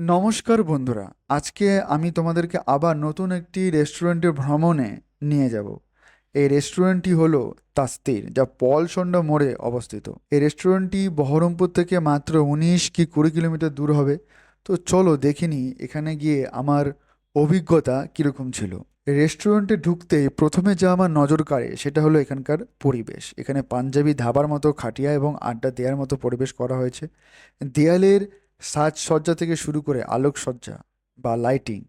নমস্কার বন্ধুরা, আজকে আমি তোমাদেরকে আবার নতুন একটি রেস্টুরেন্টের ভ্রমণে নিয়ে যাব। এই রেস্টুরেন্টটি হলো তাস্তির, যা পলসন্ডা মোড়ে অবস্থিত। এই রেস্টুরেন্টটি বহরমপুর থেকে মাত্র 19 কি 20 কিলোমিটার দূর হবে। তো চলো দেখিনি এখানে গিয়ে আমার অভিজ্ঞতা কীরকম ছিল। এই রেস্টুরেন্টে ঢুকতেই প্রথমে যা আমার নজর কাড়ে সেটা হলো এখানকার পরিবেশ। এখানে পাঞ্জাবি ধাবার মতো খাটিয়া এবং আড্ডা দেওয়ার মতো পরিবেশ করা হয়েছে। দেয়ালের সাজসজ্জা থেকে শুরু করে আলোকসজ্জা বা লাইটিং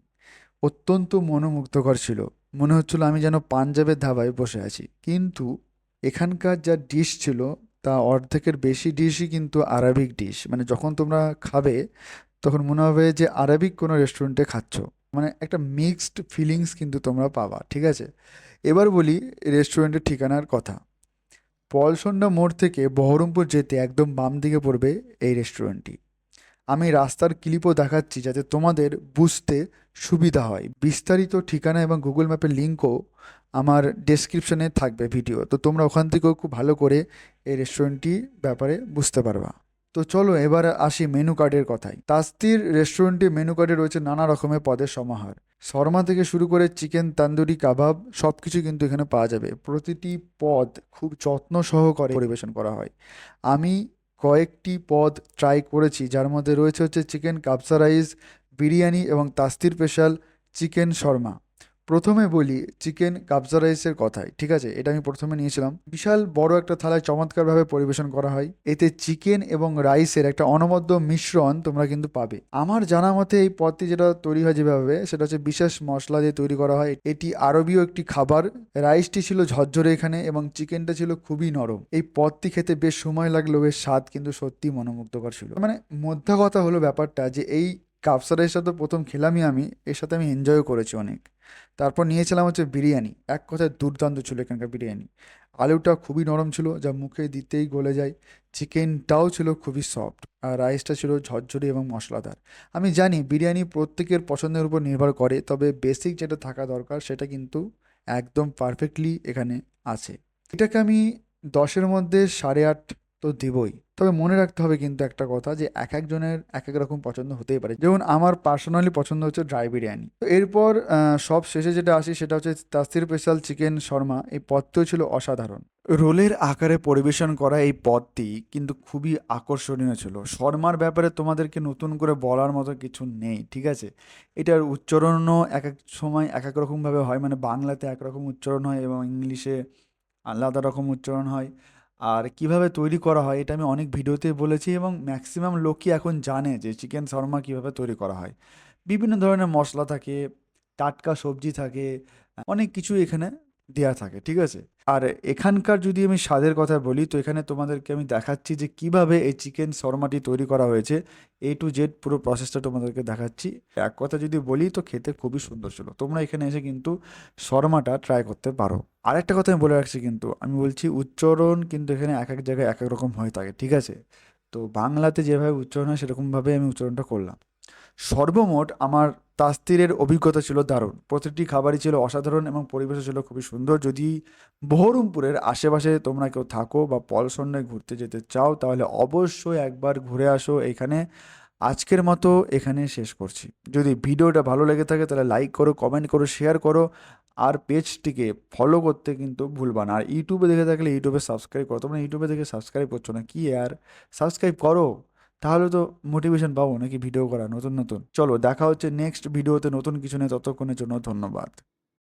অত্যন্ত মনোমুগ্ধকর ছিল। মনে হচ্ছিল আমি যেন পাঞ্জাবের ধাবায় বসে আছি। কিন্তু এখানকার যা ডিশ ছিল তা অর্ধেকের বেশি ডিশই কিন্তু আরাবিক ডিশ। মানে যখন তোমরা খাবে তখন মনে হবে যে আরাবিক কোনো রেস্টুরেন্টে খাচ্ছ। মানে একটা মিক্সড ফিলিংস কিন্তু তোমরা পাবা, ঠিক আছে? এবার বলি রেস্টুরেন্টের ঠিকানার কথা। পলসন্ডা মোড় থেকে বহরমপুর যেতে একদম বাম দিকে পড়বে এই রেস্টুরেন্টটি। আমি রাস্তার ক্লিপও দেখাচ্ছি যাতে তোমাদের বুঝতে সুবিধা হয়। বিস্তারিত ঠিকানা এবং গুগল ম্যাপের লিঙ্কও আমার ডেসক্রিপশনে থাকবে ভিডিও, তো তোমরা ওখান থেকেও খুব ভালো করে এই রেস্টুরেন্টটি ব্যাপারে বুঝতে পারবা। তো চলো এবার আসি মেনু কার্ডের কথায়। তাস্তির রেস্টুরেন্টে মেনু কার্ডে রয়েছে নানা রকমের পদের সমাহার। শর্মা থেকে শুরু করে চিকেন তান্দুরি কাবাব সব কিছু কিন্তু এখানে পাওয়া যাবে। প্রতিটি পদ খুব যত্ন সহকারে পরিবেশন করা হয়। আমি কয়েকটি পদ ট্রাই করেছি, যার মধ্যে রয়েছে চিকেন কাবসা রাইস, বিরিয়ানি এবং তাস্তির স্পেশাল চিকেন শর্মা। প্রথমে বলি চিকেন কাবসা রাইসের কথাই, ঠিক আছে? এটা আমি প্রথমে নিয়েছিলাম। বিশাল বড় একটা থালায় চমৎকারভাবে পরিবেশন করা হয়। এতে চিকেন এবং রাইসের একটা অনবদ্য মিশ্রণ তোমরা কিন্তু পাবে। আমার জানা মতে এই পদটি যেটা তৈরি হয় যেভাবে, সেটা হচ্ছে বিশেষ মশলা দিয়ে তৈরি করা হয়। এটি আরবীয় একটি খাবার। রাইসটি ছিল ঝরঝরে এখানে এবং চিকেনটা ছিল খুবই নরম। এই পদটি খেতে বেশ সময় লাগলেও এর স্বাদ কিন্তু সত্যি মনোমুগ্ধকর ছিল। মানে মোদ্দা কথা হলো ব্যাপারটা যে এই কাবসা রাইসটা তো প্রথম খেলামই আমি, এর সাথে আমি এনজয়ও করেছি অনেক। তারপর নিয়েছিলাম বিরিয়ানি। এক কথায় দুর্দান্ত ছিল এখানকার বিরিয়ানি। আলুটা খুবই নরম ছিল, যা মুখে দিতেই গলে যায়। চিকেনটাও ছিল খুবই সফট আর রাইসটা ছিল ঝরঝরে এবং মশলাদার। আমি জানি বিরিয়ানি প্রত্যেকের পছন্দের উপর নির্ভর করে, তবে বেসিক যেটা থাকা দরকার সেটা কিন্তু একদম পারফেক্টলি এখানে আছে। এটাকে আমি 10-এর মধ্যে 8.5 তো দেবই। তবে মনে রাখতে হবে কিন্তু একটা কথা, যে এক একজনের এক এক রকম পছন্দ হতেই পারে। যেমন আমার পার্সোনালি পছন্দ হচ্ছে ড্রাই বিরিয়ানি। তো এরপর সব শেষে যেটা আসি সেটা হচ্ছে তাস্তির স্পেশাল চিকেন শর্মা। এই পদটিও ছিল অসাধারণ। রোলের আকারে পরিবেশন করা এই পদটি কিন্তু খুবই আকর্ষণীয় ছিল। শর্মার ব্যাপারে তোমাদেরকে নতুন করে বলার মতো কিছু নেই, ঠিক আছে? এটার উচ্চারণও এক এক সময় এক এক রকমভাবে হয়। মানে বাংলাতে একরকম উচ্চারণ হয় এবং ইংলিশে আলাদা রকম উচ্চারণ হয়। আর কিভাবে তৈরি করা হয় এটা আমি অনেক ভিডিওতে বলেছি এবং ম্যাক্সিমাম লোকই এখন জানে যে চিকেন শর্মা কীভাবে তৈরি করা হয়। বিভিন্ন ধরনের মশলা থাকে, টাটকা সবজি থাকে, অনেক কিছু এখানে দেয়া থাকে, ঠিক আছে? আর এখানকার যদি আমি স্বাদের কথা বলি, তো এখানে তোমাদেরকে আমি দেখাচ্ছি যে কিভাবে এই চিকেন শর্মাটি তৈরি করা হয়েছে। A to Z পুরো প্রসেসটা তোমাদেরকে দেখাচ্ছি। এক কথা যদি বলি তো খেতে খুবই সুন্দর ছিল। তোমরা এখানে এসে কিন্তু শর্মাটা ট্রাই করতে পারো। আরেকটা কথা আমি বলে রাখছি, কিন্তু আমি বলছি উচ্চারণ কিন্তু এখানে এক এক জায়গায় এক এক রকম হয়ে থাকে, ঠিক আছে? তো বাংলাতে যেভাবে উচ্চারণ হয় সেরকমভাবে আমি উচ্চারণটা করলাম। সর্বমোট আমার তাস্তিরের অভিজ্ঞতা ছিল দারুণ। প্রতিটি খাবারই ছিল অসাধারণ এবং পরিবেশও ছিল খুবই সুন্দর। যদি বহরমপুরের আশেপাশে তোমরা কেউ থাকো বা পলসন্ডায় ঘুরতে যেতে চাও তাহলে অবশ্যই একবার ঘুরে আসো এইখানে। আজকের মতো এখানে শেষ করছি। যদি ভিডিওটা ভালো লেগে থাকে তাহলে লাইক করো, কমেন্ট করো, শেয়ার করো। আর পেজটিকে ফলো করতে কিন্তু ভুলবা না। আর ইউটিউবে দেখে থাকলে ইউটিউবে সাবস্ক্রাইব করো। তোমরা ইউটিউবে দেখে সাবস্ক্রাইব করছো না কি আর? সাবস্ক্রাইব করো, তাহলে তো মোটিভেশন পাবো নাকি ভিডিও করা নতুন নতুন। চলো দেখা হচ্ছে নেক্সট ভিডিওতে নতুন কিছু নিয়ে। ততক্ষণের জন্য ধন্যবাদ।